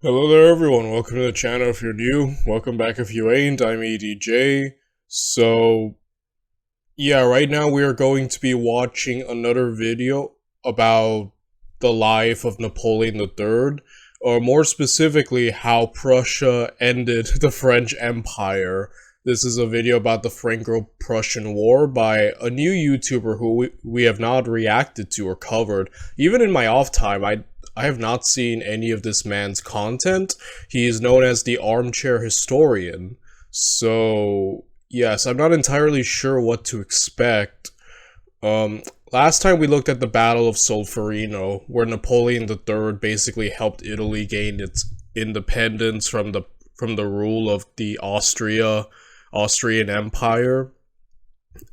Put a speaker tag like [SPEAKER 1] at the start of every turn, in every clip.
[SPEAKER 1] Hello there everyone, welcome to the channel if you're new, welcome back if you ain't, I'm EDJ. Right now we are going to be watching another video about the life of Napoleon III, or more specifically, how Prussia ended the French Empire. This is a video about the Franco-Prussian War by a new YouTuber who we have not reacted to or covered. Even in my off time, I have not seen any of this man's content. He is known as the Armchair Historian. So, yes, I'm not entirely sure what to expect. Last time we looked at the Battle of Solferino, where Napoleon III basically helped Italy gain its independence from the rule of the Austrian Empire.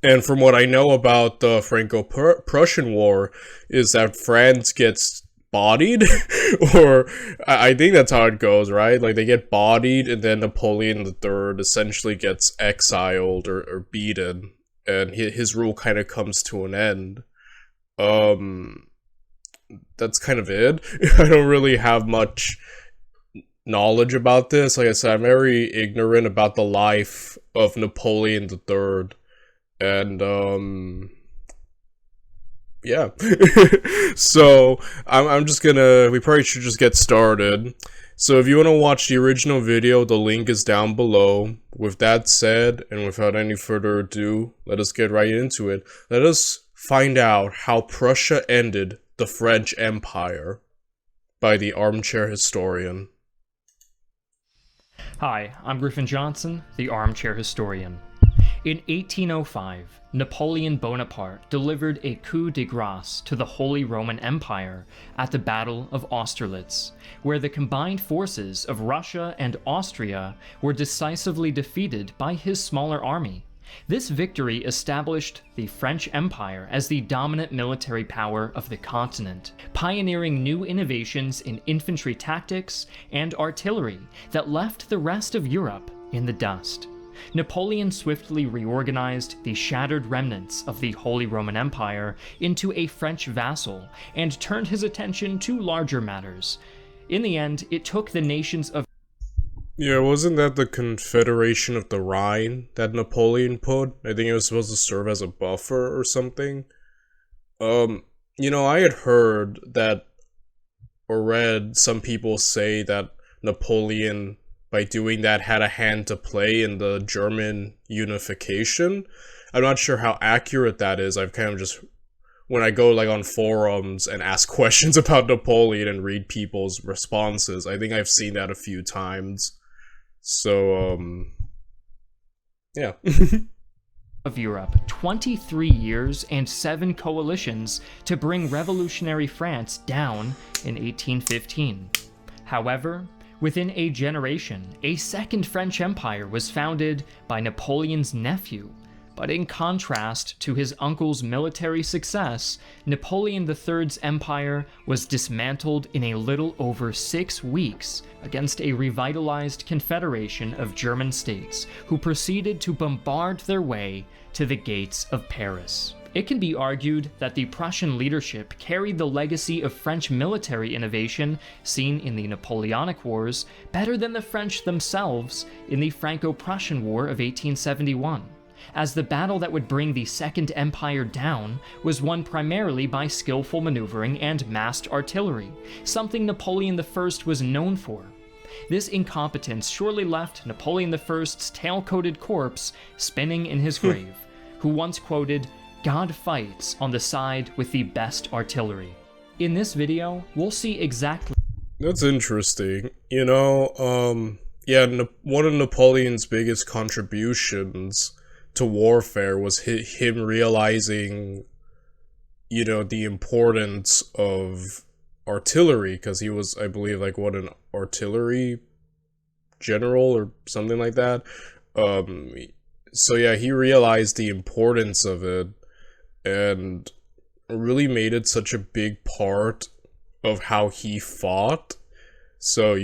[SPEAKER 1] And from what I know about the Franco-Prussian War, is that France gets bodied, or I think that's how it goes, right? Like, they get bodied, and then Napoleon III essentially gets exiled or beaten, and his rule kind of comes to an end. That's kind of it. I don't really have much knowledge about this. Like I said, I'm very ignorant about the life of Napoleon III, and yeah. So I'm just gonna, we probably should just get started. So if you want to watch the original video, the link is down below. With that said, and without any further ado, let us get right into it. Let us find out how Prussia ended the French Empire by the Armchair Historian.
[SPEAKER 2] Hi, I'm Griffin Johnson, the Armchair Historian. In 1805, Napoleon Bonaparte delivered a coup de grace to the Holy Roman Empire at the Battle of Austerlitz, where the combined forces of Russia and Austria were decisively defeated by his smaller army. This victory established the French Empire as the dominant military power of the continent, pioneering new innovations in infantry tactics and artillery that left the rest of Europe in the dust. Napoleon swiftly reorganized the shattered remnants of the Holy Roman Empire into a French vassal and turned his attention to larger matters. In the end, it took the nations of
[SPEAKER 1] Yeah, wasn't that the Confederation of the Rhine that Napoleon put? I think it was supposed to serve as a buffer or something. I had heard that, or read some people say that Napoleon, by doing that, had a hand to play in the German unification. I'm not sure how accurate that is. I've kind of just, when I go like on forums and ask questions about Napoleon and read people's responses, I think I've seen that a few times. So, yeah.
[SPEAKER 2] of Europe, 23 years and 7 coalitions to bring revolutionary France down in 1815. However, within a generation, a second French Empire was founded by Napoleon's nephew. But in contrast to his uncle's military success, Napoleon III's empire was dismantled in a little over 6 weeks against a revitalized confederation of German states who proceeded to bombard their way to the gates of Paris. It can be argued that the Prussian leadership carried the legacy of French military innovation seen in the Napoleonic Wars better than the French themselves in the Franco-Prussian War of 1871. As the battle that would bring the Second Empire down was won primarily by skillful maneuvering and massed artillery, something Napoleon I was known for. This incompetence surely left Napoleon I's tail-coated corpse spinning in his grave, who once quoted, "God fights on the side with the best artillery." In this video, we'll see exactly.
[SPEAKER 1] That's interesting. One of Napoleon's biggest contributions to warfare was him realizing, the importance of artillery, because he was, I believe, like, an artillery general or something like that. So yeah, he realized the importance of it, and really made it such a big part of how he fought. So,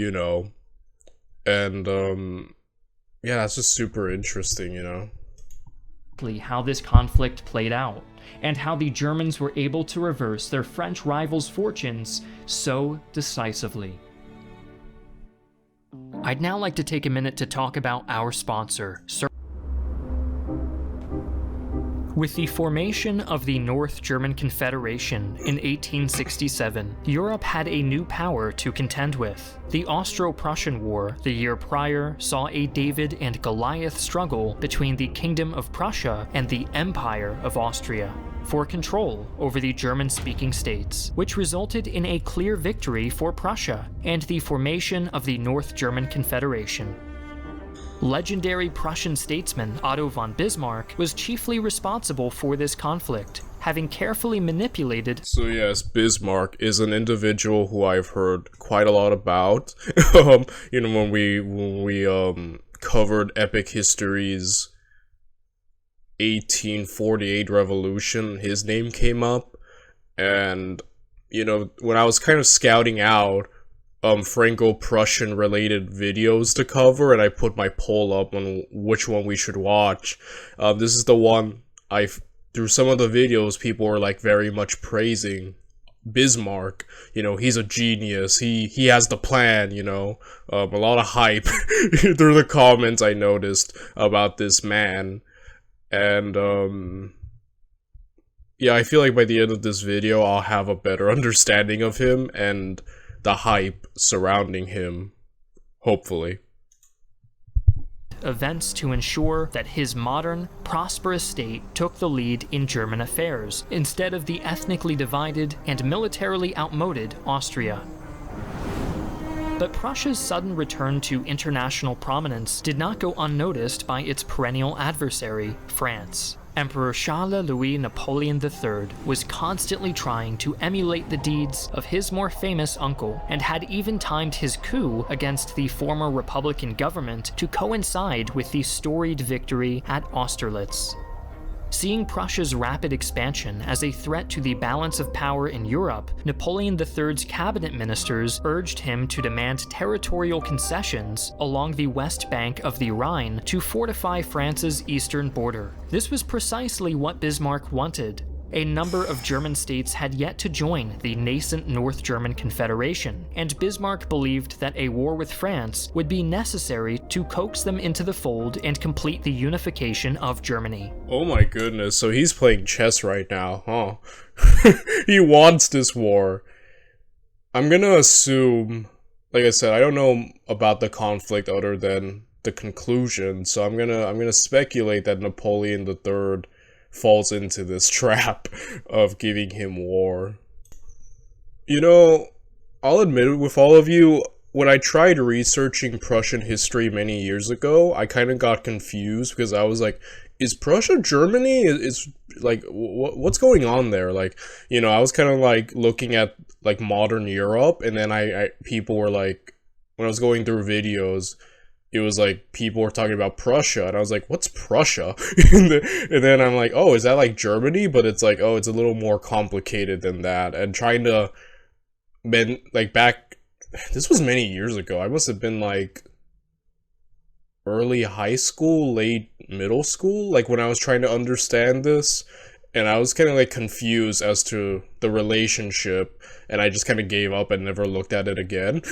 [SPEAKER 1] and, yeah, that's just super interesting,
[SPEAKER 2] how this conflict played out, and how the Germans were able to reverse their French rivals' fortunes so decisively. I'd now like to take a minute to talk about our sponsor, With the formation of the North German Confederation in 1867, Europe had a new power to contend with. The Austro-Prussian War the year prior saw a David and Goliath struggle between the Kingdom of Prussia and the Empire of Austria for control over the German-speaking states, which resulted in a clear victory for Prussia and the formation of the North German Confederation. Legendary Prussian statesman Otto von Bismarck was chiefly responsible for this conflict, having carefully manipulated.
[SPEAKER 1] So yes, Bismarck is an individual who I've heard quite a lot about. When we covered Epic History's 1848 revolution, his name came up, and when I was kind of scouting out Franco-Prussian related videos to cover, and I put my poll up on which one we should watch. This is the one through some of the videos, people were like very much praising Bismarck. He's a genius. He has the plan, a lot of hype through the comments I noticed about this man. And, yeah, I feel like by the end of this video, I'll have a better understanding of him and the hype surrounding him, hopefully.
[SPEAKER 2] Events to ensure that his modern, prosperous state took the lead in German affairs, instead of the ethnically divided and militarily outmoded Austria. But Prussia's sudden return to international prominence did not go unnoticed by its perennial adversary, France. Emperor Charles-Louis Napoleon III was constantly trying to emulate the deeds of his more famous uncle, and had even timed his coup against the former Republican government to coincide with the storied victory at Austerlitz. Seeing Prussia's rapid expansion as a threat to the balance of power in Europe, Napoleon III's cabinet ministers urged him to demand territorial concessions along the west bank of the Rhine to fortify France's eastern border. This was precisely what Bismarck wanted. A number of German states had yet to join the nascent North German Confederation, and Bismarck believed that a war with France would be necessary to coax them into the fold and complete the unification of Germany.
[SPEAKER 1] Oh my goodness, so he's playing chess right now, huh? He wants this war. I'm gonna assume, like I said, I don't know about the conflict other than the conclusion, so I'm gonna speculate that Napoleon III falls into this trap of giving him war. I'll admit it with all of you, when I tried researching Prussian history many years ago, I kind of got confused because I was like, is Prussia Germany? Is like, what's going on there? Like, I was kind of like looking at like modern Europe, and then people were like, when I was going through videos, it was like people were talking about Prussia, and I was like, what's Prussia? And then I'm like, oh, is that like Germany? But it's like, oh, it's a little more complicated than that. And trying to this was many years ago. I must have been like early high school, late middle school, like when I was trying to understand this. And I was kind of like confused as to the relationship, and I just kind of gave up and never looked at it again.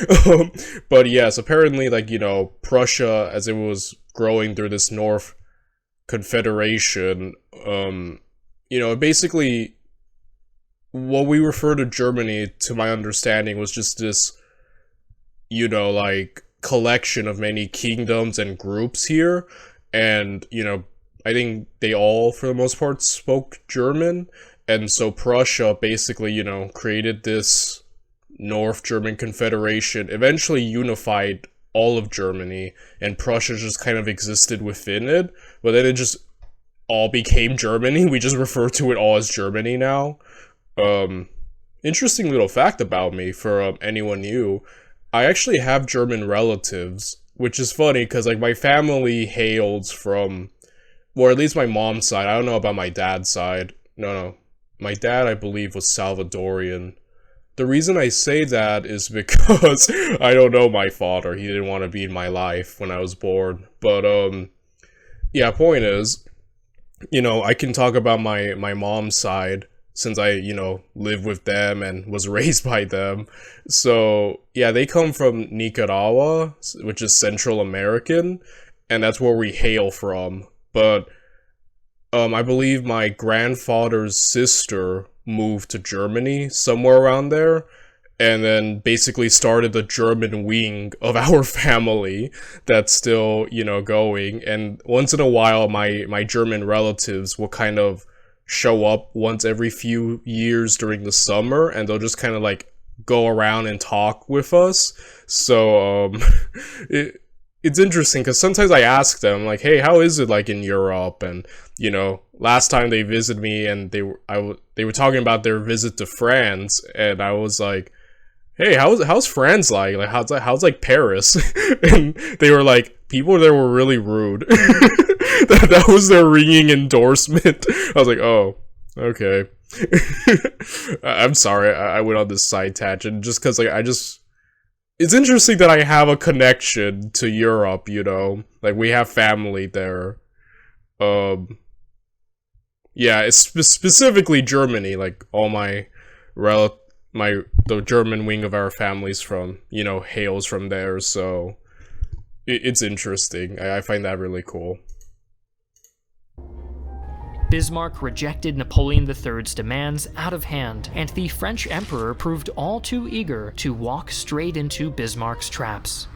[SPEAKER 1] But yes, apparently, like, Prussia, as it was growing through this North Confederation, basically, what we refer to Germany, to my understanding, was just this, like, collection of many kingdoms and groups here, and, I think they all, for the most part, spoke German, and so Prussia basically, created this North German Confederation, eventually unified all of Germany, and Prussia just kind of existed within it, but then it just all became Germany. We just refer to it all as Germany now. Interesting little fact about me, for anyone new, I actually have German relatives, which is funny, because, like, my family hails from, or at least my mom's side. I don't know about my dad's side. No. My dad, I believe, was Salvadorian. The reason I say that is because I don't know my father. He didn't want to be in my life when I was born. But, yeah, point is, I can talk about my mom's side. since I, live with them and was raised by them. So, yeah, they come from Nicaragua, which is Central American, and that's where we hail from. But I believe my grandfather's sister moved to Germany, somewhere around there, and then basically started the German wing of our family that's still, going. And once in a while, my German relatives will kind of show up once every few years during the summer, and they'll just kind of like go around and talk with us. So, it's interesting because sometimes I ask them like, "Hey, how is it like in Europe?" And last time they visited me, and they were talking about their visit to France, and I was like, "Hey, how's France like? Like how's like Paris?" And they were like, "People there were really rude." that was their ringing endorsement. I was like, "Oh, okay." I'm sorry, I went on this side tangent just because like it's interesting that I have a connection to Europe, like we have family there. Yeah, it's specifically Germany, like all the German wing of our families from, hails from there, so it's interesting. I find that really cool.
[SPEAKER 2] Bismarck rejected Napoleon III's demands out of hand, and the French emperor proved all too eager to walk straight into Bismarck's traps.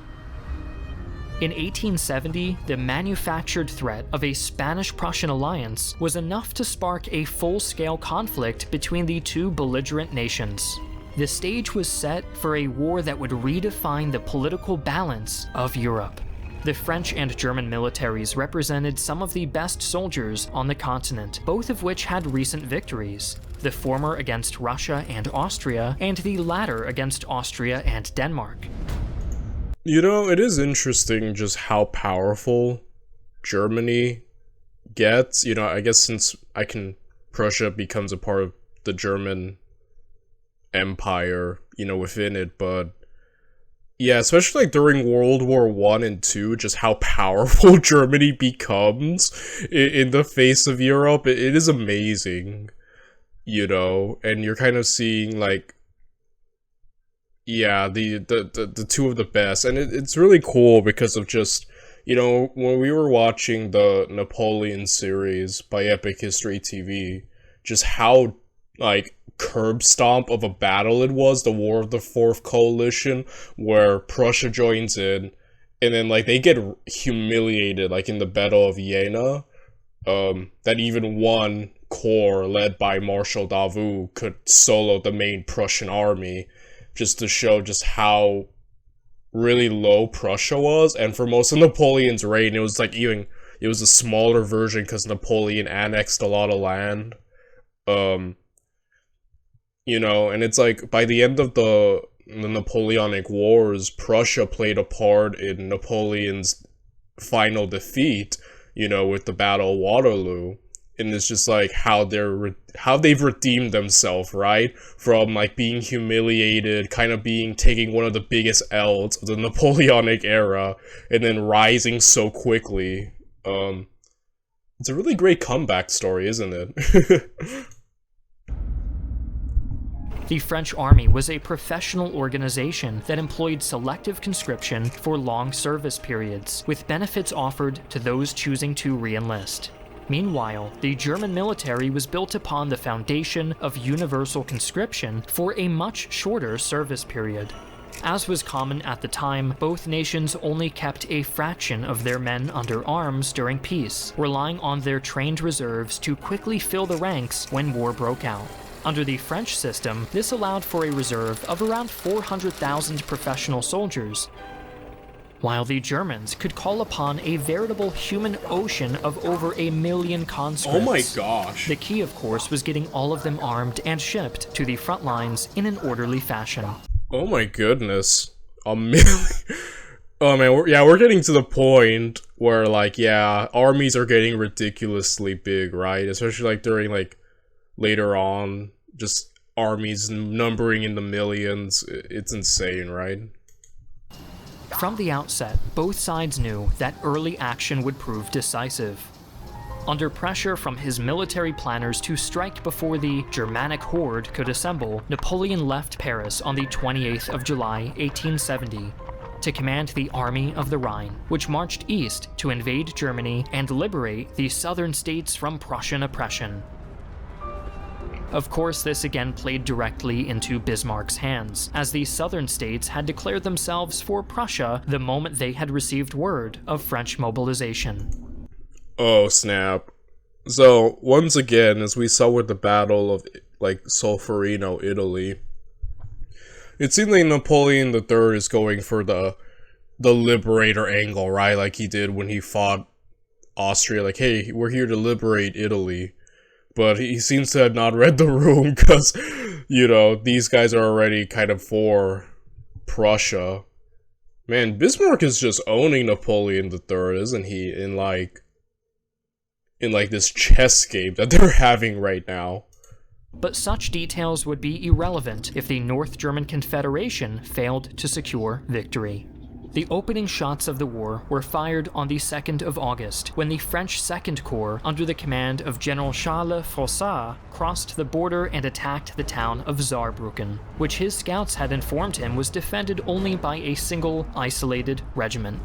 [SPEAKER 2] In 1870, the manufactured threat of a Spanish-Prussian alliance was enough to spark a full-scale conflict between the two belligerent nations. The stage was set for a war that would redefine the political balance of Europe. The French and German militaries represented some of the best soldiers on the continent, both of which had recent victories, the former against Russia and Austria, and the latter against Austria and Denmark.
[SPEAKER 1] It is interesting just how powerful Germany gets. I guess since Prussia becomes a part of the German Empire, within it, but yeah, especially like during World War I and II, just how powerful Germany becomes in the face of Europe. It is amazing, and you're kind of seeing like, yeah, the two of the best, and it's really cool because of just, when we were watching the Napoleon series by Epic History TV, just how like curb stomp of a battle it was, the War of the Fourth Coalition, where Prussia joins in, and then like they get humiliated, like in the Battle of Jena, that even one corps led by Marshal Davout could solo the main Prussian army, just to show just how really low Prussia was. And for most of Napoleon's reign, it was a smaller version because Napoleon annexed a lot of land. And it's like, by the end of the Napoleonic Wars, Prussia played a part in Napoleon's final defeat, with the Battle of Waterloo. And it's just like how they've redeemed themselves, right? From like being humiliated, kind of taking one of the biggest L's of the Napoleonic era, and then rising so quickly. It's a really great comeback story, isn't it?
[SPEAKER 2] The French army was a professional organization that employed selective conscription for long service periods, with benefits offered to those choosing to re-enlist. Meanwhile, the German military was built upon the foundation of universal conscription for a much shorter service period. As was common at the time, both nations only kept a fraction of their men under arms during peace, relying on their trained reserves to quickly fill the ranks when war broke out. Under the French system, this allowed for a reserve of around 400,000 professional soldiers, while the Germans could call upon a veritable human ocean of over 1 million conscripts.
[SPEAKER 1] Oh my gosh.
[SPEAKER 2] The key, of course, was getting all of them armed and shipped to the front lines in an orderly fashion.
[SPEAKER 1] Oh my goodness. 1 million. Oh man, we're getting to the point where, like, yeah, armies are getting ridiculously big, right? Especially, like, during, like, later on, just armies numbering in the millions. It's insane, right?
[SPEAKER 2] From the outset, both sides knew that early action would prove decisive. Under pressure from his military planners to strike before the Germanic horde could assemble, Napoleon left Paris on the 28th of July, 1870, to command the Army of the Rhine, which marched east to invade Germany and liberate the southern states from Prussian oppression. Of course, this again played directly into Bismarck's hands, as the southern states had declared themselves for Prussia the moment they had received word of French mobilization.
[SPEAKER 1] Oh, snap. So, once again, as we saw with the Battle of, Solferino, Italy, it seemed like Napoleon III is going for the liberator angle, right? Like he did when he fought Austria, like, hey, we're here to liberate Italy. But he seems to have not read the room, because, these guys are already kind of for Prussia. Man, Bismarck is just owning Napoleon III, isn't he? In this chess game that they're having right now.
[SPEAKER 2] But such details would be irrelevant if the North German Confederation failed to secure victory. The opening shots of the war were fired on the 2nd of August, when the French Second Corps, under the command of General Charles Froissart, crossed the border and attacked the town of Saarbrücken, which his scouts had informed him was defended only by a single, isolated regiment.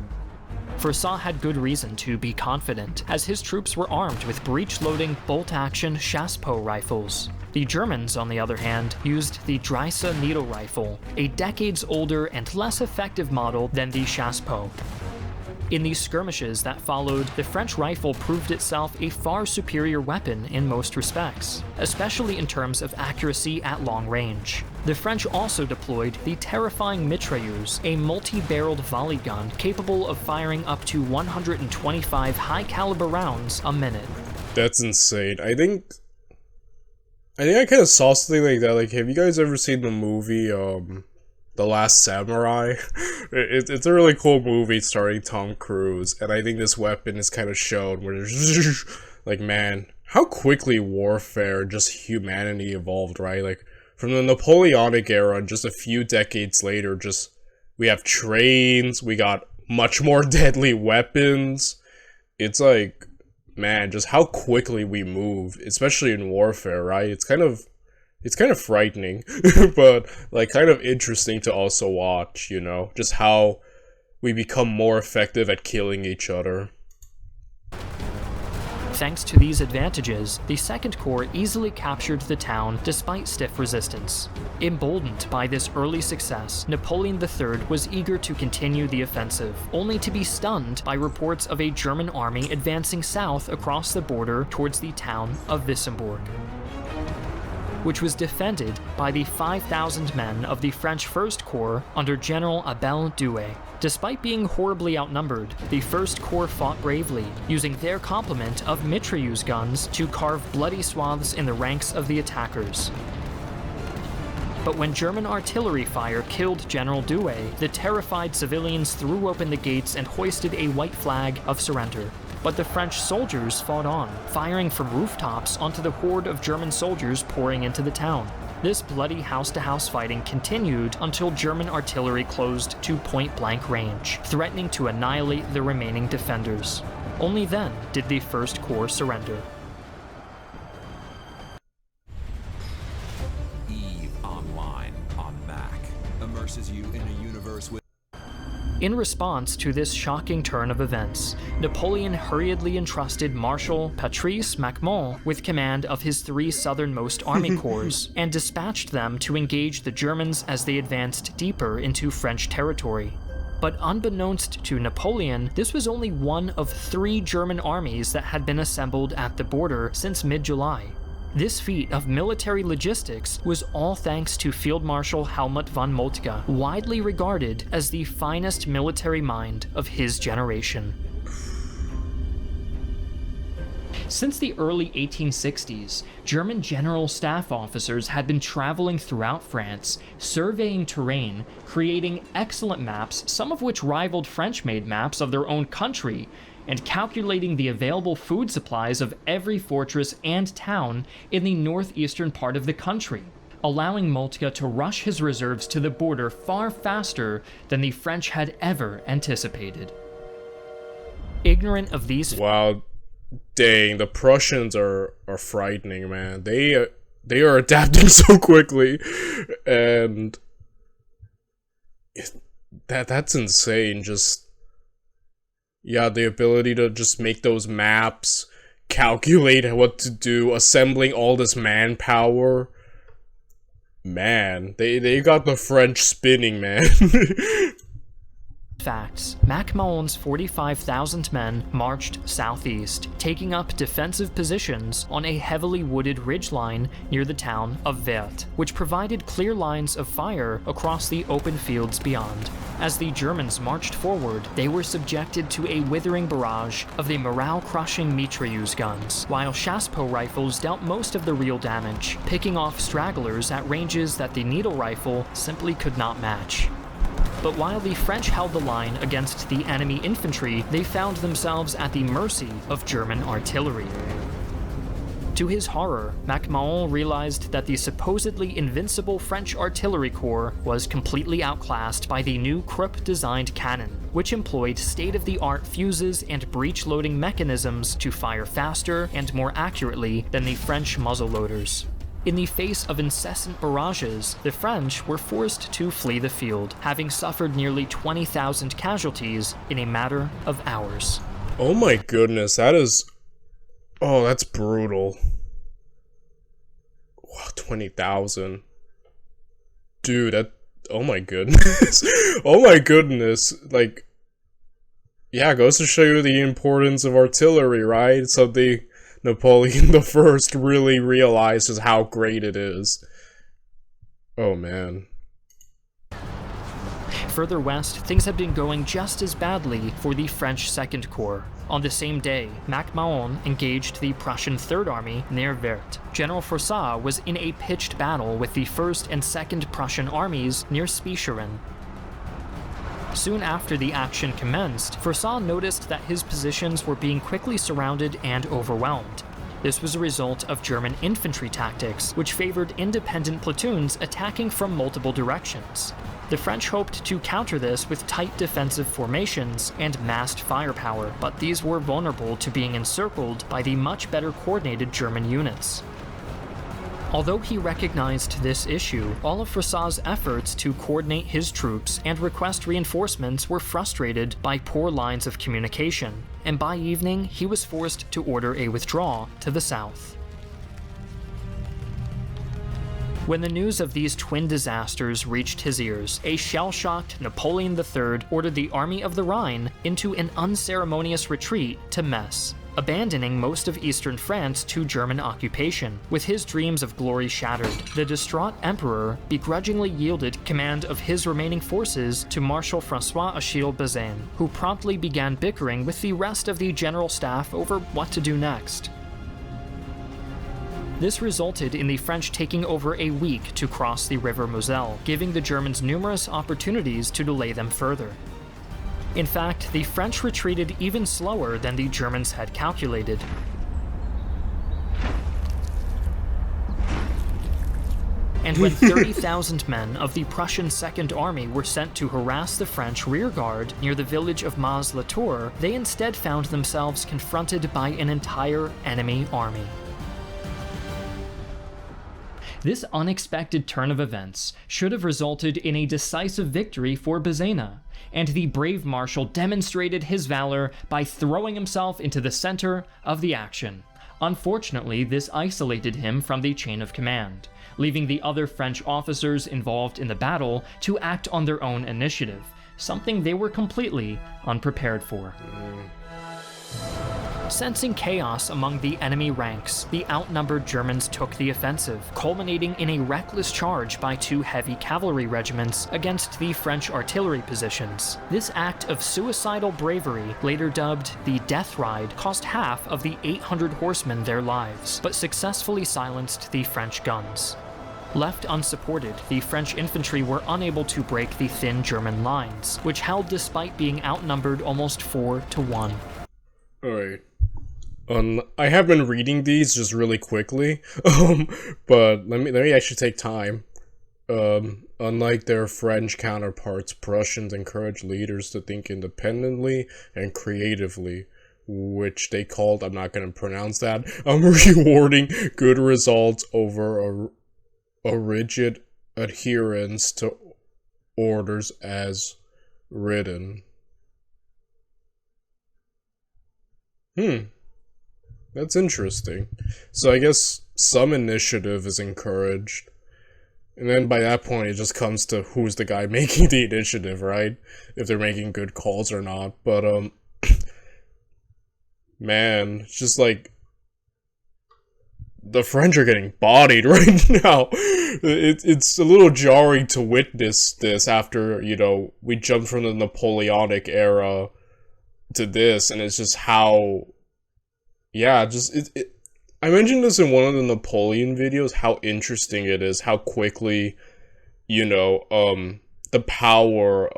[SPEAKER 2] Froissart had good reason to be confident, as his troops were armed with breech-loading, bolt-action chassepot rifles. The Germans, on the other hand, used the Dreisse needle rifle, a decades older and less effective model than the chassepot. In the skirmishes that followed, the French rifle proved itself a far superior weapon in most respects, especially in terms of accuracy at long range. The French also deployed the terrifying mitrailleuse, a multi-barreled volley gun capable of firing up to 125 high-caliber rounds a minute.
[SPEAKER 1] That's insane. I think I kind of saw something like that. Like, have you guys ever seen the movie, The Last Samurai? It's a really cool movie starring Tom Cruise, and I think this weapon is kind of shown where there's like, man, how quickly warfare, just humanity evolved, right? Like, from the Napoleonic era, just a few decades later, we have trains, we got much more deadly weapons. It's like, man, just how quickly we move, especially in warfare, right? It's kind of frightening, but kind of interesting to also watch, just how we become more effective at killing each other.
[SPEAKER 2] Thanks to these advantages, the Second Corps easily captured the town despite stiff resistance. Emboldened by this early success, Napoleon III was eager to continue the offensive, only to be stunned by reports of a German army advancing south across the border towards the town of Wissembourg, which was defended by the 5,000 men of the French First Corps under General Abel Douay. Despite being horribly outnumbered, the First Corps fought bravely, using their complement of mitrailleuse guns to carve bloody swaths in the ranks of the attackers. But when German artillery fire killed General Douay, the terrified civilians threw open the gates and hoisted a white flag of surrender. But the French soldiers fought on, firing from rooftops onto the horde of German soldiers pouring into the town. This bloody house-to-house fighting continued until German artillery closed to point-blank range, threatening to annihilate the remaining defenders. Only then did the First Corps surrender.
[SPEAKER 3] EVE Online on Mac immerses you in a universe with...
[SPEAKER 2] In response to this shocking turn of events, Napoleon hurriedly entrusted Marshal Patrice Macmon with command of his 3 southernmost army corps, and dispatched them to engage the Germans as they advanced deeper into French territory. But unbeknownst to Napoleon, this was only one of 3 German armies that had been assembled at the border since mid-July. This feat of military logistics was all thanks to Field Marshal Helmut von Moltke, widely regarded as the finest military mind of his generation. Since the early 1860s, German general staff officers had been traveling throughout France, surveying terrain, creating excellent maps, some of which rivaled French-made maps of their own country, and calculating the available food supplies of every fortress and town in the northeastern part of the country, allowing Moltke to rush his reserves to the border far faster than the French had ever anticipated. Ignorant of these...
[SPEAKER 1] Wow, dang, the Prussians are frightening, man. They are adapting so quickly, and that's insane. Just, yeah, the ability to just make those maps, calculate what to do, assembling all this manpower. Man, they got the French spinning, man.
[SPEAKER 2] Facts. MacMahon's 45,000 men marched southeast, taking up defensive positions on a heavily wooded ridgeline near the town of Werth, which provided clear lines of fire across the open fields beyond. As the Germans marched forward, they were subjected to a withering barrage of the morale-crushing mitrailleuse guns, while chassepot rifles dealt most of the real damage, picking off stragglers at ranges that the needle rifle simply could not match. But while the French held the line against the enemy infantry, they found themselves at the mercy of German artillery. To his horror, MacMahon realized that the supposedly invincible French artillery corps was completely outclassed by the new Krupp-designed cannon, which employed state-of-the-art fuses and breech-loading mechanisms to fire faster and more accurately than the French muzzleloaders. In the face of incessant barrages, the French were forced to flee the field, having suffered nearly 20,000 casualties in a matter of hours.
[SPEAKER 1] Oh my goodness, that is... Oh, that's brutal. Wow, 20,000. Dude, that... Oh my goodness. Oh my goodness. Like... Yeah, it goes to show you the importance of artillery, right? Something Napoleon the First really realizes how great it is. Oh man.
[SPEAKER 2] Further west, things had been going just as badly for the French Second Corps. On the same day, MacMahon engaged the Prussian Third Army near Werth. General Froissart was in a pitched battle with the 1st and 2nd Prussian armies near Spicheren. Soon after the action commenced, Froissart noticed that his positions were being quickly surrounded and overwhelmed. This was a result of German infantry tactics, which favored independent platoons attacking from multiple directions. The French hoped to counter this with tight defensive formations and massed firepower, but these were vulnerable to being encircled by the much better coordinated German units. Although he recognized this issue, all of Froissart's efforts to coordinate his troops and request reinforcements were frustrated by poor lines of communication, and by evening he was forced to order a withdrawal to the south. When the news of these twin disasters reached his ears, a shell-shocked Napoleon III ordered the Army of the Rhine into an unceremonious retreat to Metz, abandoning most of eastern France to German occupation. With his dreams of glory shattered, the distraught emperor begrudgingly yielded command of his remaining forces to Marshal François-Achille Bazaine, who promptly began bickering with the rest of the general staff over what to do next. This resulted in the French taking over a week to cross the river Moselle, giving the Germans numerous opportunities to delay them further. In fact, the French retreated even slower than the Germans had calculated. And when 30,000 men of the Prussian Second Army were sent to harass the French rearguard near the village of Maz-la-Tour, they instead found themselves confronted by an entire enemy army. This unexpected turn of events should have resulted in a decisive victory for Bazaine, and the brave marshal demonstrated his valor by throwing himself into the center of the action. Unfortunately, this isolated him from the chain of command, leaving the other French officers involved in the battle to act on their own initiative, something they were completely unprepared for. Sensing chaos among the enemy ranks, the outnumbered Germans took the offensive, culminating in a reckless charge by 2 heavy cavalry regiments against the French artillery positions. This act of suicidal bravery, later dubbed the Death Ride, cost half of the 800 horsemen their lives, but successfully silenced the French guns. Left unsupported, the French infantry were unable to break the thin German lines, which held despite being outnumbered almost 4-1.
[SPEAKER 1] Alright. I have been reading these just really quickly, but let me actually take time. Unlike their French counterparts, Prussians encourage leaders to think independently and creatively, which they called, I'm not going to pronounce that, rewarding good results over a rigid adherence to orders as written. That's interesting. So I guess some initiative is encouraged. And then by that point, it just comes to who's the guy making the initiative, right? If they're making good calls or not. But, man, it's just like, the French are getting bodied right now. It's a little jarring to witness this after, you know, we jumped from the Napoleonic era to this, and it's just how, yeah, just, I mentioned this in one of the Napoleon videos, how interesting it is, how quickly, you know, the power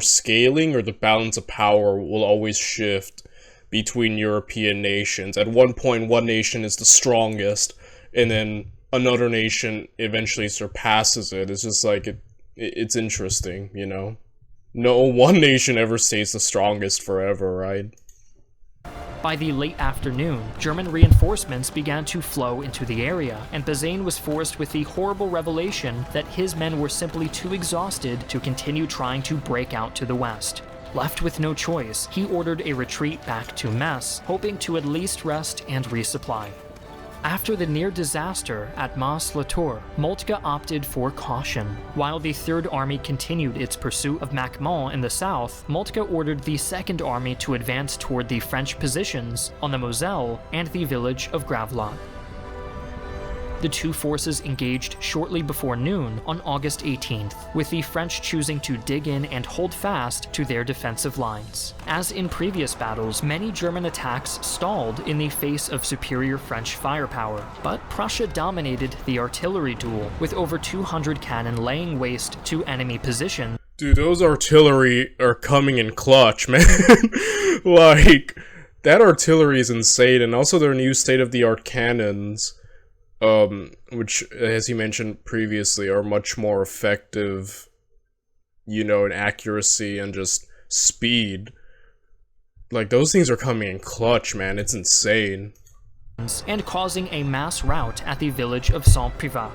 [SPEAKER 1] scaling, or the balance of power, will always shift between European nations. At one point, one nation is the strongest, and then another nation eventually surpasses it. It's just like, it's interesting, you know? No one nation ever stays the strongest forever, right?
[SPEAKER 2] By the late afternoon, German reinforcements began to flow into the area, and Bazaine was forced with the horrible revelation that his men were simply too exhausted to continue trying to break out to the west. Left with no choice, he ordered a retreat back to Metz, hoping to at least rest and resupply. After the near disaster at Mons-la-Tour, Moltke opted for caution. While the Third Army continued its pursuit of Macmont in the south, Moltke ordered the Second Army to advance toward the French positions on the Moselle and the village of Gravelotte. The two forces engaged shortly before noon on August 18th, with the French choosing to dig in and hold fast to their defensive lines. As in previous battles, many German attacks stalled in the face of superior French firepower, but Prussia dominated the artillery duel, with over 200 cannon laying waste to enemy positions.
[SPEAKER 1] Dude, those artillery are coming in clutch, man. Like, that artillery is insane, and also their new state-of-the-art cannons, which, as you mentioned previously, are much more effective, you know, in accuracy and just speed. Like, those things are coming in clutch, man. It's insane.
[SPEAKER 2] And causing a mass rout at the village of Saint-Privat.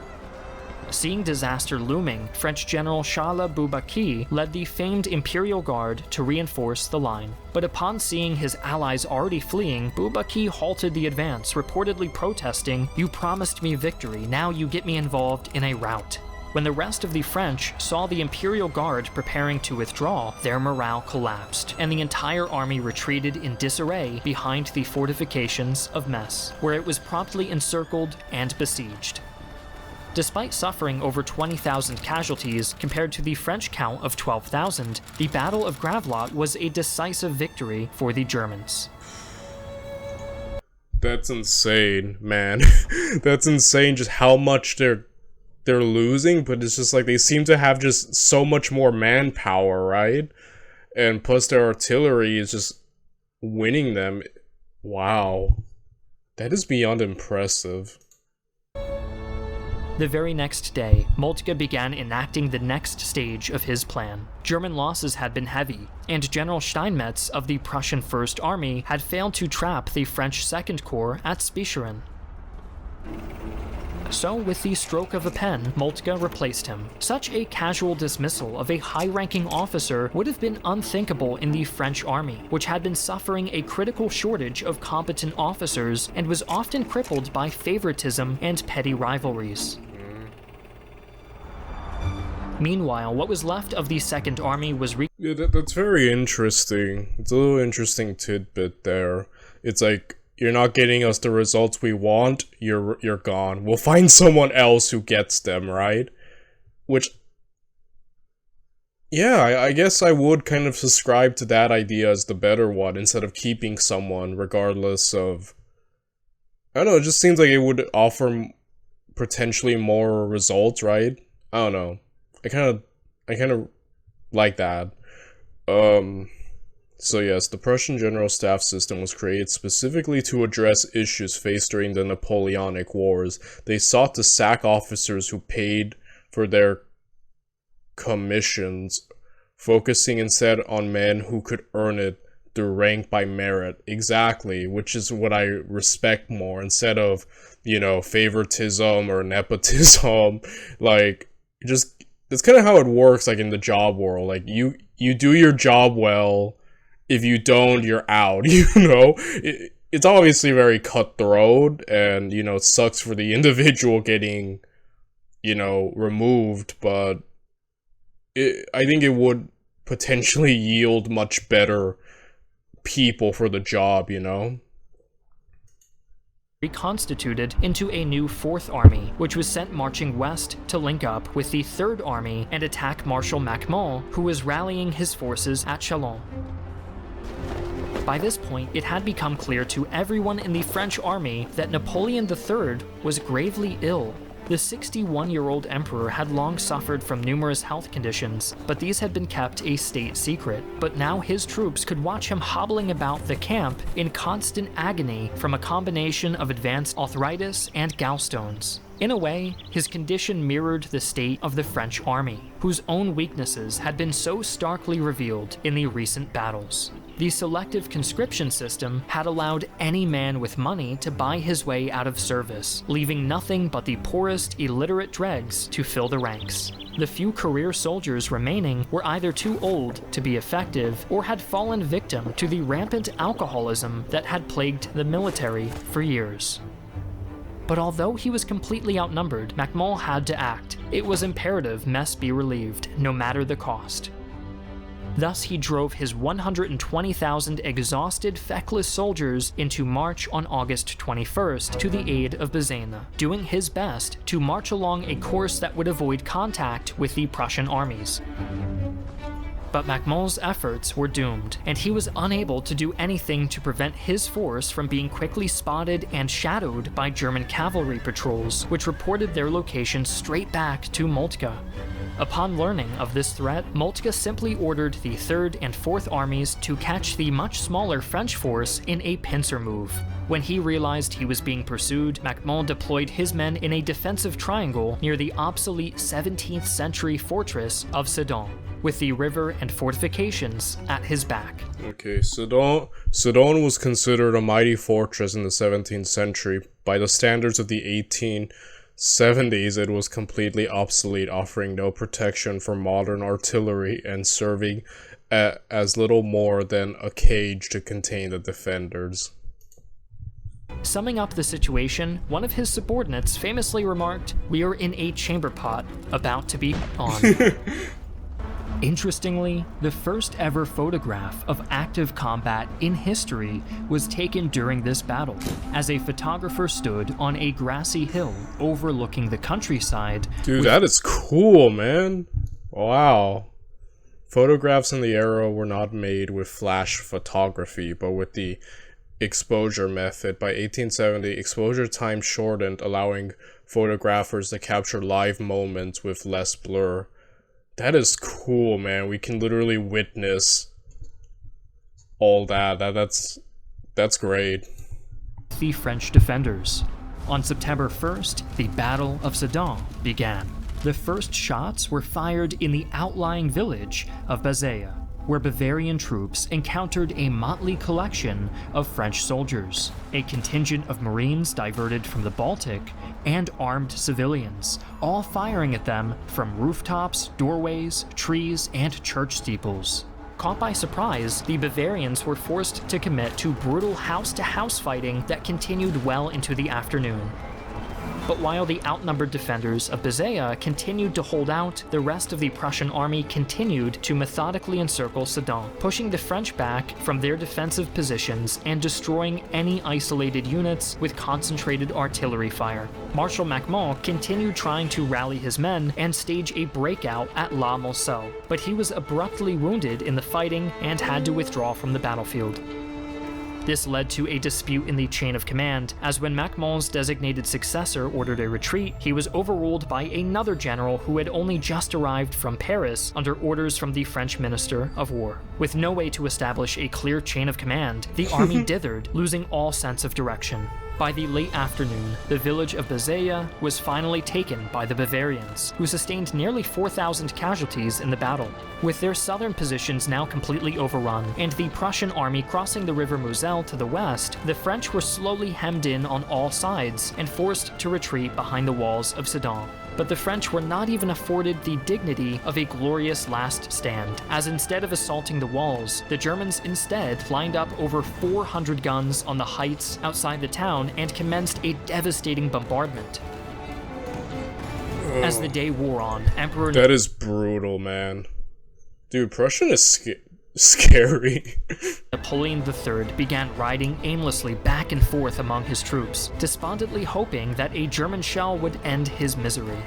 [SPEAKER 2] Seeing disaster looming, French General Charles Bourbaki led the famed Imperial Guard to reinforce the line. But upon seeing his allies already fleeing, Bourbaki halted the advance, reportedly protesting, "You promised me victory, now you get me involved in a rout." When the rest of the French saw the Imperial Guard preparing to withdraw, their morale collapsed, and the entire army retreated in disarray behind the fortifications of Metz, where it was promptly encircled and besieged. Despite suffering over 20,000 casualties compared to the French count of 12,000, the Battle of Gravelotte was a decisive victory for the Germans.
[SPEAKER 1] That's insane, man. That's insane just how much they're losing, but it's just like they seem to have just so much more manpower, right? And plus their artillery is just winning them. Wow. That is beyond impressive.
[SPEAKER 2] The very next day, Moltke began enacting the next stage of his plan. German losses had been heavy, and General Steinmetz of the Prussian First Army had failed to trap the French Second Corps at Spicheren. So, with the stroke of a pen, Moltke replaced him. Such a casual dismissal of a high-ranking officer would have been unthinkable in the French army, which had been suffering a critical shortage of competent officers and was often crippled by favoritism and petty rivalries. Meanwhile, what was left of the Second Army was
[SPEAKER 1] Yeah, that's very interesting. It's a little interesting tidbit there. It's like, you're not getting us the results we want, you're gone. We'll find someone else who gets them, right? Which, yeah, I guess I would kind of subscribe to that idea as the better one, instead of keeping someone regardless of... I don't know, it just seems like it would offer potentially more results, right? I don't know. I kind of like that. So yes, the Prussian General Staff system was created specifically to address issues faced during the Napoleonic Wars. They sought to sack officers who paid for their commissions, focusing instead on men who could earn it through rank by merit. Exactly, which is what I respect more, instead of, you know, favoritism or nepotism. Like, just, that's kind of how it works, like, in the job world. Like, you do your job well. If you don't, you're out, you know? It's obviously very cutthroat, and, you know, it sucks for the individual getting, you know, removed, but I think it would potentially yield much better people for the job, you know?
[SPEAKER 2] Reconstituted into a new 4th Army, which was sent marching west to link up with the 3rd Army and attack Marshal Macmahon, who was rallying his forces at Chalon. By this point, it had become clear to everyone in the French army that Napoleon III was gravely ill. The 61-year-old emperor had long suffered from numerous health conditions, but these had been kept a state secret. But now his troops could watch him hobbling about the camp in constant agony from a combination of advanced arthritis and gallstones. In a way, his condition mirrored the state of the French army, whose own weaknesses had been so starkly revealed in the recent battles. The selective conscription system had allowed any man with money to buy his way out of service, leaving nothing but the poorest illiterate dregs to fill the ranks. The few career soldiers remaining were either too old to be effective or had fallen victim to the rampant alcoholism that had plagued the military for years. But although he was completely outnumbered, Macmahon had to act. It was imperative mess be relieved, no matter the cost. Thus, he drove his 120,000 exhausted, feckless soldiers into march on August 21st to the aid of Bazaine, doing his best to march along a course that would avoid contact with the Prussian armies. But Macmahon's efforts were doomed, and he was unable to do anything to prevent his force from being quickly spotted and shadowed by German cavalry patrols, which reported their location straight back to Moltke. Upon learning of this threat, Moltke simply ordered the 3rd and 4th armies to catch the much smaller French force in a pincer move. When he realized he was being pursued, Macmahon deployed his men in a defensive triangle near the obsolete 17th century fortress of Sedan, with the river and fortifications at his back.
[SPEAKER 1] Okay, Sedan was considered a mighty fortress in the 17th century. By the standards of the 1870s, it was completely obsolete, offering no protection for modern artillery and serving as little more than a cage to contain the defenders.
[SPEAKER 2] Summing up the situation, one of his subordinates famously remarked, "We are in a chamber pot, about to be on." Interestingly, the first ever photograph of active combat in history was taken during this battle, as a photographer stood on a grassy hill overlooking the countryside.
[SPEAKER 1] Dude, that is cool, man. Wow. Photographs in the era were not made with flash photography, but with the exposure method. By 1870, exposure time shortened, allowing photographers to capture live moments with less blur. That is cool, man. We can literally witness all that. That's great.
[SPEAKER 2] The French defenders. On September 1st, the Battle of Sedan began. The first shots were fired in the outlying village of Bazaine, where Bavarian troops encountered a motley collection of French soldiers, a contingent of Marines diverted from the Baltic, and armed civilians, all firing at them from rooftops, doorways, trees, and church steeples. Caught by surprise, the Bavarians were forced to commit to brutal house-to-house fighting that continued well into the afternoon. But while the outnumbered defenders of Bazaine continued to hold out, the rest of the Prussian army continued to methodically encircle Sedan, pushing the French back from their defensive positions and destroying any isolated units with concentrated artillery fire. Marshal Macmahon continued trying to rally his men and stage a breakout at La Moselle, but he was abruptly wounded in the fighting and had to withdraw from the battlefield. This led to a dispute in the chain of command, as when Macmahon's designated successor ordered a retreat, he was overruled by another general who had only just arrived from Paris under orders from the French Minister of War. With no way to establish a clear chain of command, the army dithered, losing all sense of direction. By the late afternoon, the village of Bazea was finally taken by the Bavarians, who sustained nearly 4,000 casualties in the battle. With their southern positions now completely overrun, and the Prussian army crossing the river Moselle to the west, the French were slowly hemmed in on all sides and forced to retreat behind the walls of Sedan. But the French were not even afforded the dignity of a glorious last stand, as instead of assaulting the walls, the Germans instead lined up over 400 guns on the heights outside the town and commenced a devastating bombardment. As the day wore on, Emperor...
[SPEAKER 1] That is brutal, man. Dude, Prussian is scary.
[SPEAKER 2] Napoleon III began riding aimlessly back and forth among his troops, despondently hoping that a German shell would end his misery.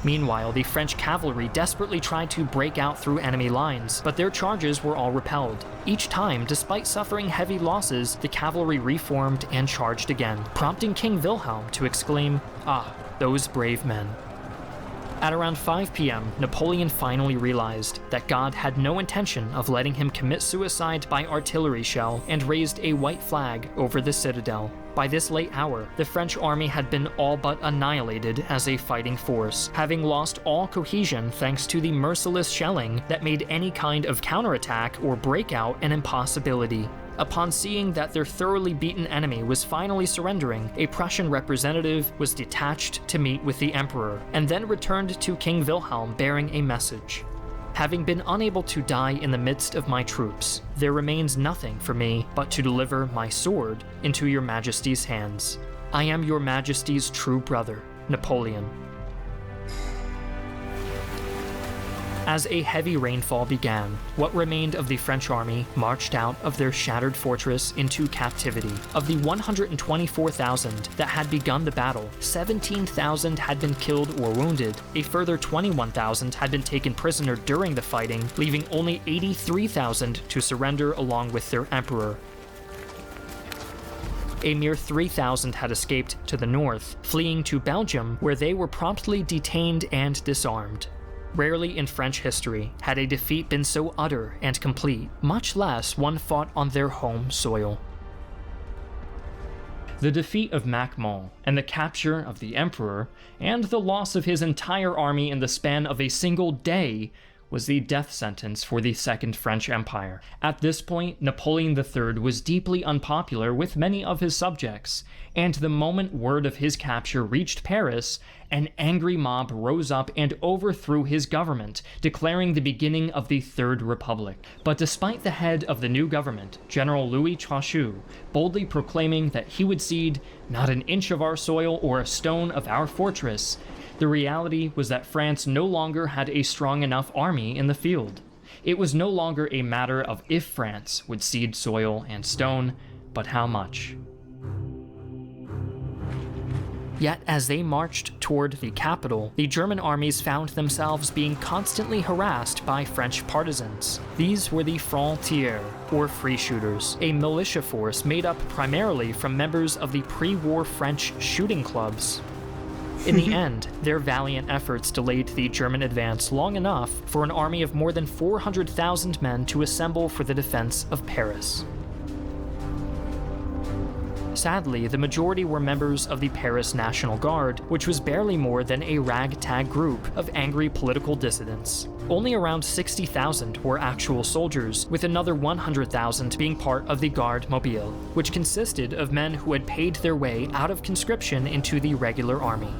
[SPEAKER 2] Meanwhile, the French cavalry desperately tried to break out through enemy lines, but their charges were all repelled. Each time, despite suffering heavy losses, the cavalry reformed and charged again, prompting King Wilhelm to exclaim, "Ah, those brave men." At around 5 p.m., Napoleon finally realized that God had no intention of letting him commit suicide by artillery shell and raised a white flag over the citadel. By this late hour, the French army had been all but annihilated as a fighting force, having lost all cohesion thanks to the merciless shelling that made any kind of counterattack or breakout an impossibility. Upon seeing that their thoroughly beaten enemy was finally surrendering, a Prussian representative was detached to meet with the emperor, and then returned to King Wilhelm bearing a message. "Having been unable to die in the midst of my troops, there remains nothing for me but to deliver my sword into your majesty's hands. I am your majesty's true brother, Napoleon." As a heavy rainfall began, what remained of the French army marched out of their shattered fortress into captivity. Of the 124,000 that had begun the battle, 17,000 had been killed or wounded. A further 21,000 had been taken prisoner during the fighting, leaving only 83,000 to surrender along with their emperor. A mere 3,000 had escaped to the north, fleeing to Belgium, where they were promptly detained and disarmed. Rarely in French history had a defeat been so utter and complete, much less one fought on their home soil. The defeat of Macmont, and the capture of the emperor, and the loss of his entire army in the span of a single day, was the death sentence for the Second French Empire. At this point, Napoleon III was deeply unpopular with many of his subjects, and the moment word of his capture reached Paris, an angry mob rose up and overthrew his government, declaring the beginning of the Third Republic. But despite the head of the new government, General Louis Trochu, boldly proclaiming that he would cede not an inch of our soil or a stone of our fortress, the reality was that France no longer had a strong enough army in the field. It was no longer a matter of if France would cede soil and stone, but how much. Yet as they marched toward the capital, the German armies found themselves being constantly harassed by French partisans. These were the Francs-Tireurs, or Free Shooters, a militia force made up primarily from members of the pre-war French shooting clubs. In the end, their valiant efforts delayed the German advance long enough for an army of more than 400,000 men to assemble for the defense of Paris. Sadly, the majority were members of the Paris National Guard, which was barely more than a ragtag group of angry political dissidents. Only around 60,000 were actual soldiers, with another 100,000 being part of the Garde Mobile, which consisted of men who had paid their way out of conscription into the regular army.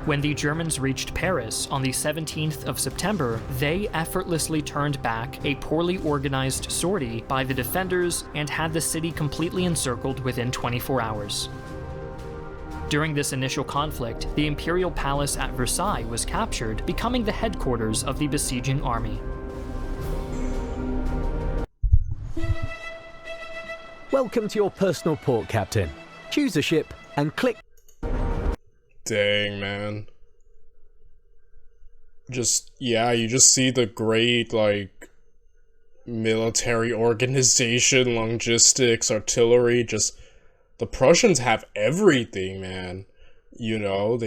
[SPEAKER 2] When the Germans reached Paris on the 17th of September, they effortlessly turned back a poorly organized sortie by the defenders and had the city completely encircled within 24 hours. During this initial conflict, the imperial palace at Versailles was captured, becoming the headquarters of the besieging army.
[SPEAKER 4] Welcome to your personal port, Captain. Choose a ship and click.
[SPEAKER 1] Dang, man. You just see the great, like, military organization, logistics, artillery, just, the Prussians have everything, man. You know,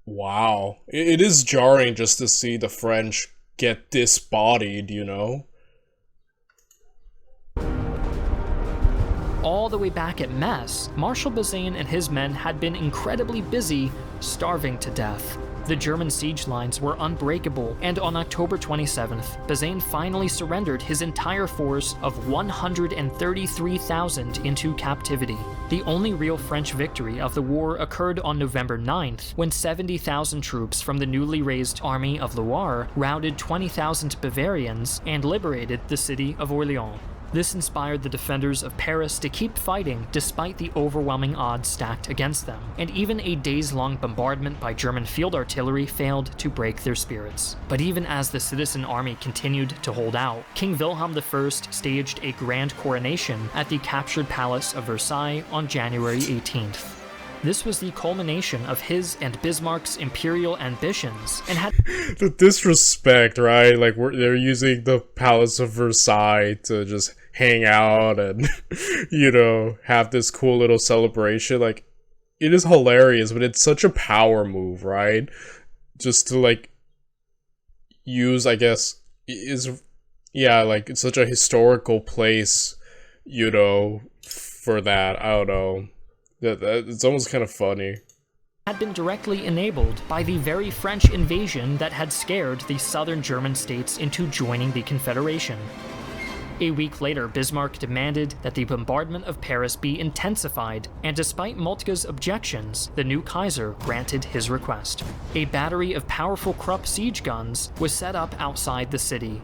[SPEAKER 1] wow. It is jarring just to see the French get disbodied, you know?
[SPEAKER 2] All the way back at Metz, Marshal Bazaine and his men had been incredibly busy, starving to death. The German siege lines were unbreakable, and on October 27th, Bazaine finally surrendered his entire force of 133,000 into captivity. The only real French victory of the war occurred on November 9th, when 70,000 troops from the newly raised Army of Loire routed 20,000 Bavarians and liberated the city of Orléans. This inspired the defenders of Paris to keep fighting despite the overwhelming odds stacked against them, and even a days-long bombardment by German field artillery failed to break their spirits. But even as the citizen army continued to hold out, King Wilhelm I staged a grand coronation at the captured Palace of Versailles on January 18th. This was the culmination of his and Bismarck's imperial ambitions, and had
[SPEAKER 1] the disrespect, right? Like, they're using the Palace of Versailles to just hang out and, you know, have this cool little celebration. Like, it is hilarious, but it's such a power move, right? Just to, like, use, I guess, like, it's such a historical place, you know, for that. I don't know. It's almost kind of funny.
[SPEAKER 2] Had been directly enabled by the very French invasion that had scared the southern German states into joining the Confederation. A week later, Bismarck demanded that the bombardment of Paris be intensified, and despite Moltke's objections, the new Kaiser granted his request. A battery of powerful Krupp siege guns was set up outside the city,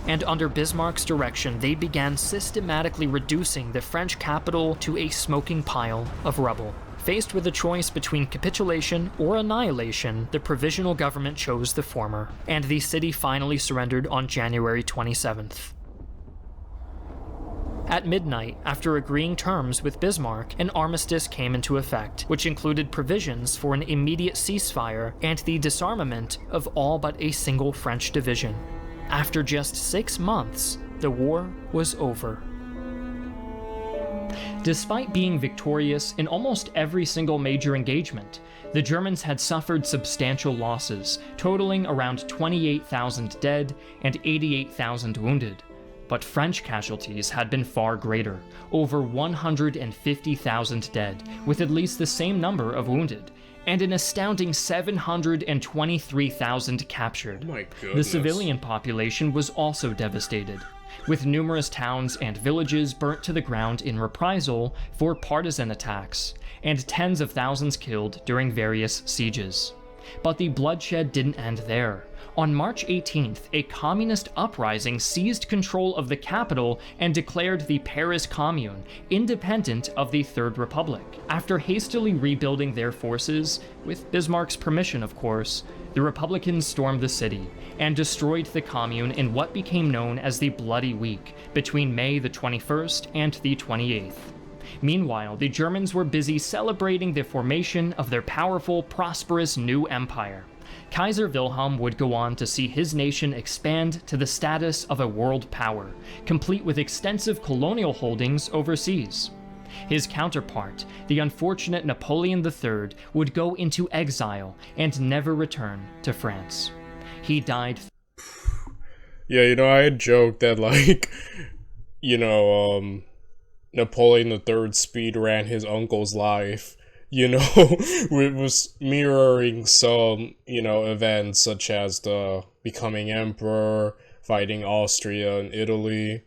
[SPEAKER 2] and under Bismarck's direction, they began systematically reducing the French capital to a smoking pile of rubble. Faced with a choice between capitulation or annihilation, the provisional government chose the former, and the city finally surrendered on January 27th. At midnight, after agreeing terms with Bismarck, an armistice came into effect, which included provisions for an immediate ceasefire and the disarmament of all but a single French division. After just 6 months, the war was over. Despite being victorious in almost every single major engagement, the Germans had suffered substantial losses, totaling around 28,000 dead and 88,000 wounded. But French casualties had been far greater, over 150,000 dead, with at least the same number of wounded, and an astounding 723,000 captured.
[SPEAKER 1] Oh my goodness.
[SPEAKER 2] The civilian population was also devastated, with numerous towns and villages burnt to the ground in reprisal for partisan attacks, and tens of thousands killed during various sieges. But the bloodshed didn't end there. On March 18th, a communist uprising seized control of the capital and declared the Paris Commune independent of the Third Republic. After hastily rebuilding their forces, with Bismarck's permission of course, the Republicans stormed the city and destroyed the Commune in what became known as the Bloody Week, between May the 21st and the 28th. Meanwhile, the Germans were busy celebrating the formation of their powerful, prosperous new empire. Kaiser Wilhelm would go on to see his nation expand to the status of a world power, complete with extensive colonial holdings overseas. His counterpart, the unfortunate Napoleon III, would go into exile and never return to France. He died.
[SPEAKER 1] Yeah, you know, I had joked that, like, you know, Napoleon III speed ran his uncle's life. You know, it was mirroring some, you know, events such as the becoming emperor, fighting Austria and Italy,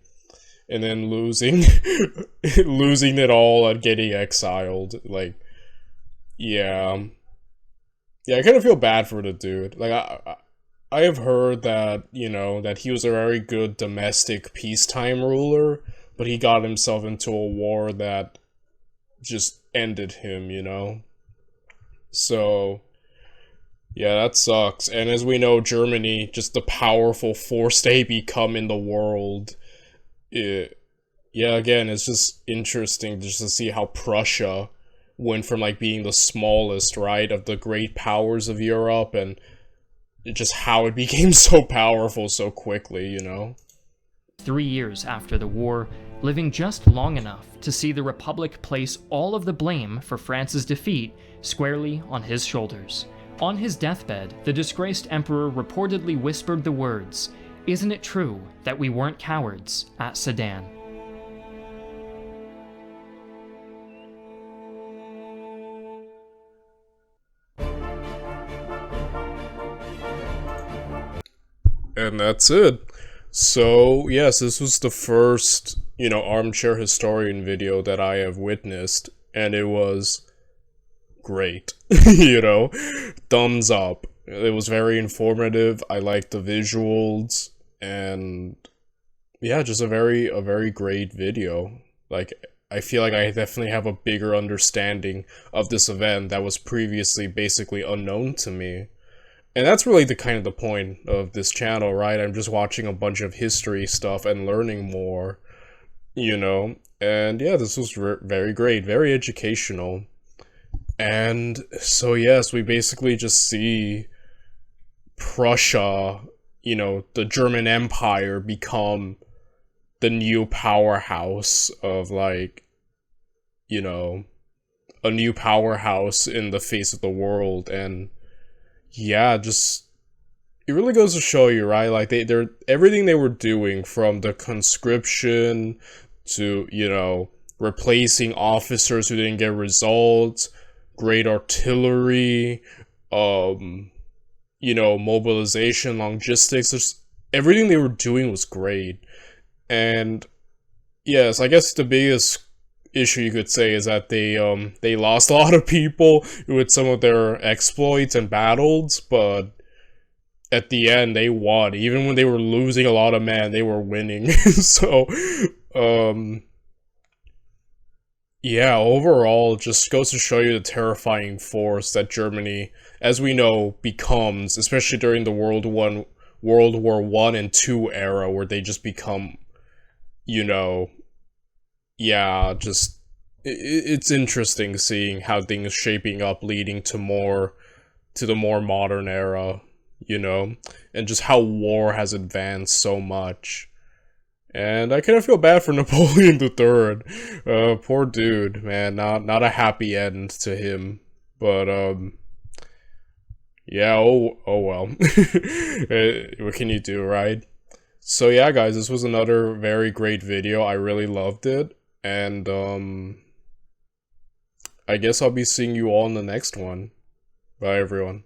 [SPEAKER 1] and then losing it all and getting exiled. Like, yeah, I kind of feel bad for the dude. Like, I have heard that, you know, that he was a very good domestic peacetime ruler, but he got himself into a war that just ended him, you know? So, yeah, that sucks. And as we know, Germany, just the powerful force they become in the world, yeah, again, it's just interesting just to see how Prussia went from, like, being the smallest, right, of the great powers of Europe, and just how it became so powerful so quickly, you know?
[SPEAKER 2] 3 years after the war, living just long enough to see the Republic place all of the blame for France's defeat squarely on his shoulders. On his deathbed, the disgraced emperor reportedly whispered the words, "Isn't it true that we weren't cowards at Sedan?"
[SPEAKER 1] And that's it. So, yes, this was the first, Armchair Historian video that I have witnessed, and it was great. Thumbs up. It was very informative. I liked the visuals, and yeah, just a very great video. Like, I feel like I definitely have a bigger understanding of this event that was previously basically unknown to me. And that's really the kind of the point of this channel, right? I'm just watching a bunch of history stuff and learning more, And yeah, this was very great, very educational. And so yes, we basically just see Prussia, the German Empire become the new powerhouse of a new powerhouse in the face of the world. And yeah, just it really goes to show you, right? Like they're everything they were doing, from the conscription to, replacing officers who didn't get results, great artillery, mobilization, logistics, just everything they were doing was great. And yes, I guess the biggest issue you could say is that they lost a lot of people with some of their exploits and battles, but at the end they won. Even when they were losing a lot of men, they were winning. So yeah, overall, it just goes to show you the terrifying force that Germany, as we know, becomes, especially during the World War I and II era, where they just become, yeah, just it's interesting seeing how things shaping up, leading to the more modern era, and just how war has advanced so much. And I kind of feel bad for Napoleon III. Poor dude, man. Not a happy end to him. But yeah. Oh well. What can you do, right? So yeah, guys, this was another very great video. I really loved it, and I guess I'll be seeing you all in the next one. Bye, everyone.